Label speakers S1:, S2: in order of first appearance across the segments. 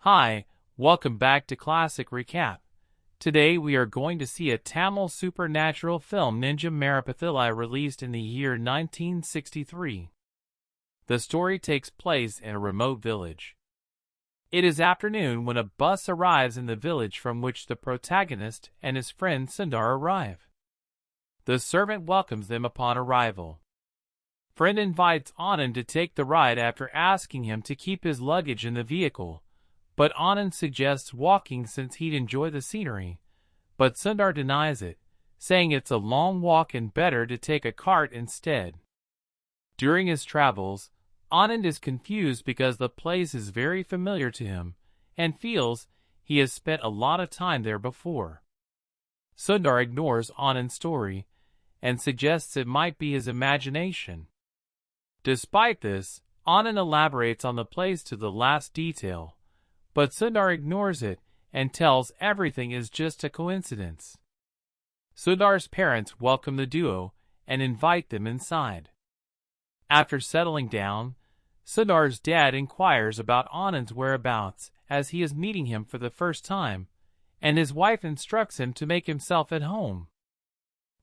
S1: Hi, welcome back to Classic Recap. Today we are going to see a Tamil supernatural film Nenjam Marappathillai released in the year 1963. The story takes place in a remote village. It is afternoon when a bus arrives in the village from which the protagonist and his friend Sridhar arrive. The servant welcomes them upon arrival. Friend invites Anand to take the ride after asking him to keep his luggage in the vehicle. But Anand suggests walking since he'd enjoy the scenery. But Sridhar denies it, saying it's a long walk and better to take a cart instead. During his travels, Anand is confused because the place is very familiar to him, and feels he has spent a lot of time there before. Sridhar ignores Anand's story, and suggests it might be his imagination. Despite this, Anand elaborates on the place to the last detail, but Sridhar ignores it and tells everything is just a coincidence. Sridhar's parents welcome the duo and invite them inside. After settling down, Sridhar's dad inquires about Anand's whereabouts as he is meeting him for the first time, and his wife instructs him to make himself at home.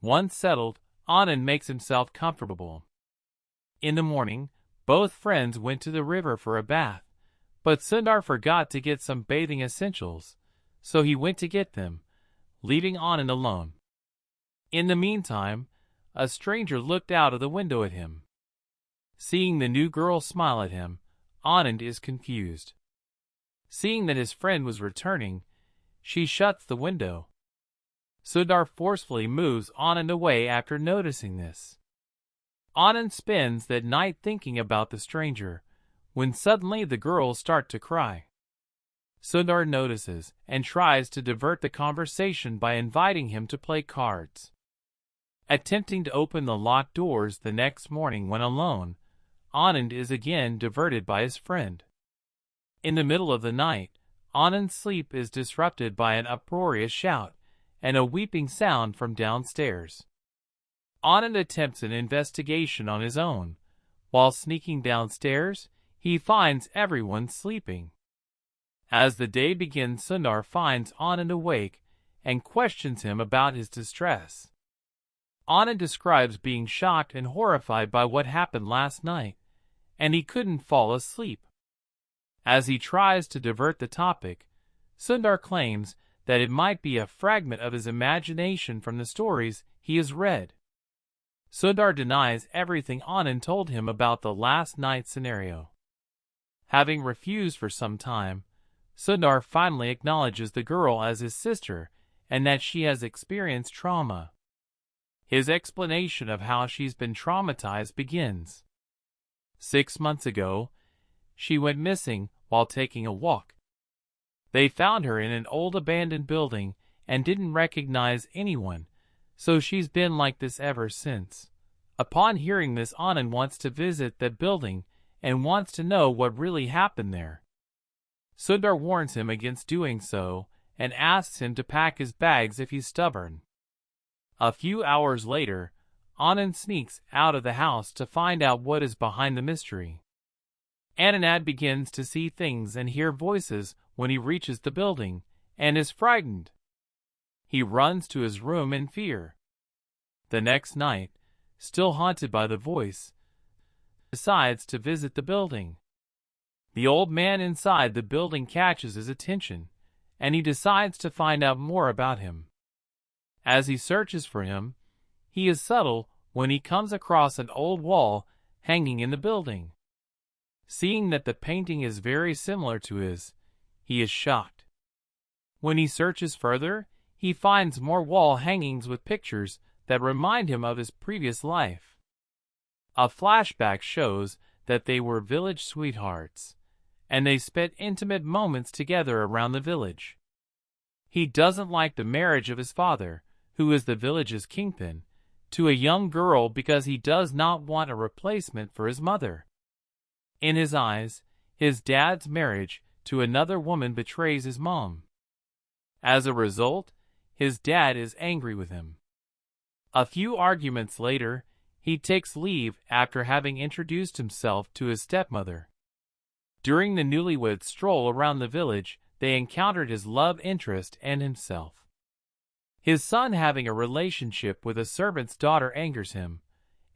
S1: Once settled, Anand makes himself comfortable. In the morning, both friends went to the river for a bath, but Sridhar forgot to get some bathing essentials, so he went to get them, leaving Anand alone. In the meantime, a stranger looked out of the window at him. Seeing the new girl smile at him, Anand is confused. Seeing that his friend was returning, she shuts the window. Sridhar forcefully moves Anand away after noticing this. Anand spends that night thinking about the stranger, when suddenly the girls start to cry. Sridhar notices and tries to divert the conversation by inviting him to play cards. Attempting to open the locked doors the next morning when alone, Anand is again diverted by his friend. In the middle of the night, Anand's sleep is disrupted by an uproarious shout and a weeping sound from downstairs. Anand attempts an investigation on his own. While sneaking downstairs, he finds everyone sleeping. As the day begins, Sridhar finds Anand awake and questions him about his distress. Anand describes being shocked and horrified by what happened last night, and he couldn't fall asleep. As he tries to divert the topic, Sridhar claims that it might be a fragment of his imagination from the stories he has read. Sridhar denies everything Anand told him about the last night scenario. Having refused for some time, Sridhar finally acknowledges the girl as his sister and that she has experienced trauma. His explanation of how she's been traumatized begins. 6 months ago, she went missing while taking a walk. They found her in an old abandoned building and didn't recognize anyone, so she's been like this ever since. Upon hearing this, Anand wants to visit that building and wants to know what really happened there. Sridhar warns him against doing so and asks him to pack his bags if he's stubborn. A few hours later, Anand sneaks out of the house to find out what is behind the mystery. Anand begins to see things and hear voices when he reaches the building, and is frightened. He runs to his room in fear. The next night, still haunted by the voice, decides to visit the building. The old man inside the building catches his attention, and he decides to find out more about him. As he searches for him, he is subtle when he comes across an old wall hanging in the building. Seeing that the painting is very similar to his, he is shocked. When he searches further, he finds more wall hangings with pictures that remind him of his previous life. A flashback shows that they were village sweethearts, and they spent intimate moments together around the village. He doesn't like the marriage of his father, who is the village's Kingpin, to a young girl because he does not want a replacement for his mother. In his eyes, his dad's marriage to another woman betrays his mom. As a result, his dad is angry with him. A few arguments later, he takes leave after having introduced himself to his stepmother. During the newlyweds' stroll around the village, they encountered his love interest and himself. His son having a relationship with a servant's daughter angers him,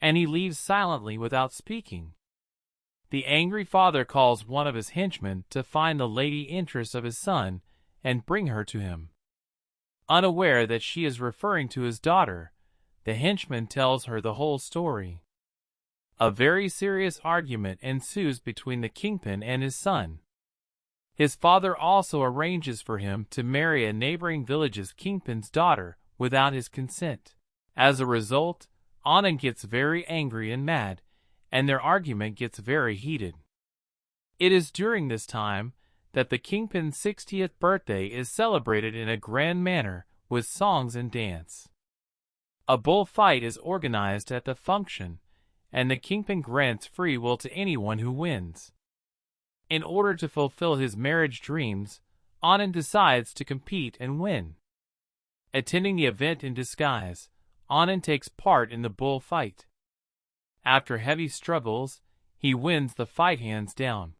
S1: and he leaves silently without speaking. The angry father calls one of his henchmen to find the lady interest of his son and bring her to him. Unaware that she is referring to his daughter, the henchman tells her the whole story. A very serious argument ensues between the Kingpin and his son. His father also arranges for him to marry a neighboring village's Kingpin's daughter without his consent. As a result, Anand gets very angry and mad, and their argument gets very heated. It is during this time that the Kingpin's 60th birthday is celebrated in a grand manner with songs and dance. A bullfight is organized at the function, and the Kingpin grants free will to anyone who wins. In order to fulfill his marriage dreams, Anand decides to compete and win. Attending the event in disguise, Anand takes part in the bullfight. After heavy struggles, he wins the fight hands down.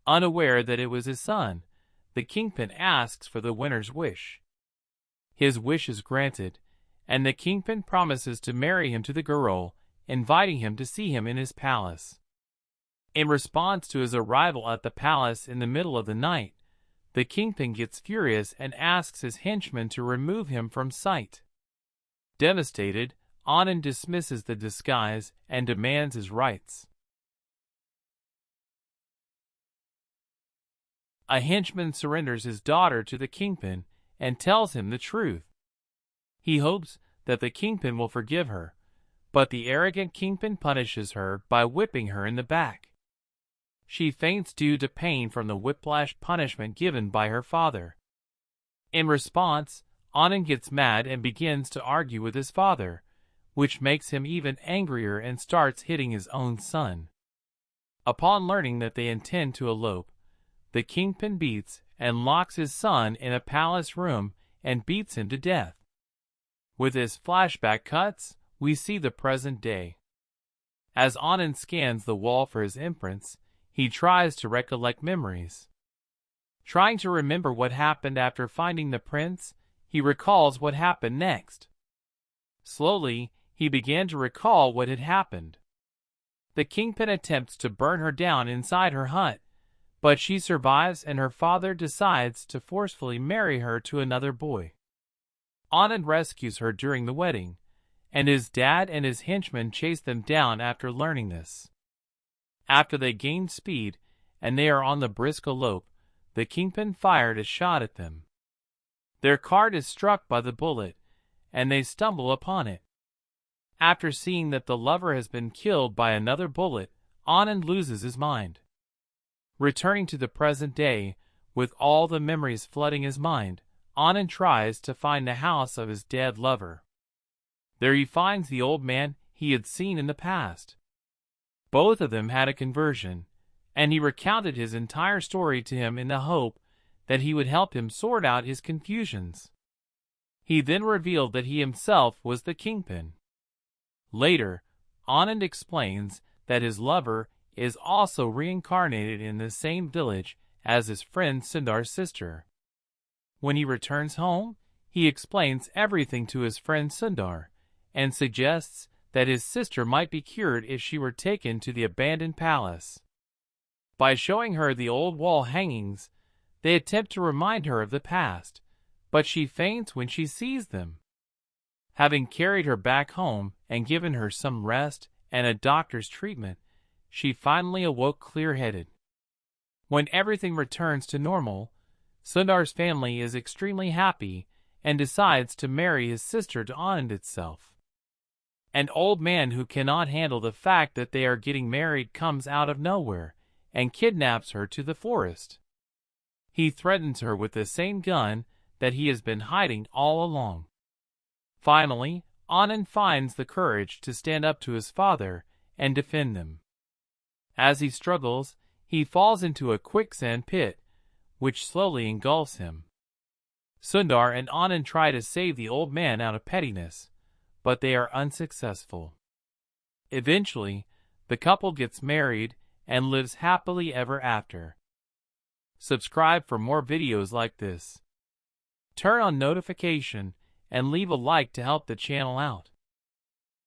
S1: Unaware that it was his son, the Kingpin asks for the winner's wish. His wish is granted, and the Kingpin promises to marry him to the girl, inviting him to see him in his palace. In response to his arrival at the palace in the middle of the night, the Kingpin gets furious and asks his henchmen to remove him from sight. Devastated, Anand dismisses the disguise and demands his rights. A henchman surrenders his daughter to the Kingpin and tells him the truth. He hopes that the Kingpin will forgive her, but the arrogant Kingpin punishes her by whipping her in the back. She faints due to pain from the whiplash punishment given by her father. In response, Anand gets mad and begins to argue with his father, which makes him even angrier and starts hitting his own son. Upon learning that they intend to elope, the Kingpin beats and locks his son in a palace room and beats him to death. With his flashback cuts, we see the present day. As Anand scans the wall for his imprints, he tries to recollect memories. Trying to remember what happened after finding the prints, he recalls what happened next. Slowly, he began to recall what had happened. The Kingpin attempts to burn her down inside her hut, but she survives and her father decides to forcefully marry her to another boy. Anand rescues her during the wedding, and his dad and his henchmen chase them down after learning this. After they gain speed and they are on the brisk elope, the Kingpin fired a shot at them. Their cart is struck by the bullet, and they stumble upon it. After seeing that the lover has been killed by another bullet, Anand loses his mind. Returning to the present day, with all the memories flooding his mind, Anand tries to find the house of his dead lover. There he finds the old man he had seen in the past. Both of them had a conversion, and he recounted his entire story to him in the hope that he would help him sort out his confusions. He then revealed that he himself was the Kingpin. Later, Anand explains that his lover is also reincarnated in the same village as his friend Sridhar's sister. When he returns home, he explains everything to his friend Sridhar and suggests that his sister might be cured if she were taken to the abandoned palace. By showing her the old wall hangings, they attempt to remind her of the past, but she faints when she sees them. Having carried her back home and given her some rest and a doctor's treatment, she finally awoke clear-headed. When everything returns to normal, Sridhar's family is extremely happy and decides to marry his sister to Anand itself. An old man who cannot handle the fact that they are getting married comes out of nowhere and kidnaps her to the forest. He threatens her with the same gun that he has been hiding all along. Finally, Anand finds the courage to stand up to his father and defend them. As he struggles, he falls into a quicksand pit, which slowly engulfs him. Sridhar and Anand try to save the old man out of pettiness, but they are unsuccessful. Eventually, the couple gets married and lives happily ever after. Subscribe for more videos like this. Turn on notification and leave a like to help the channel out.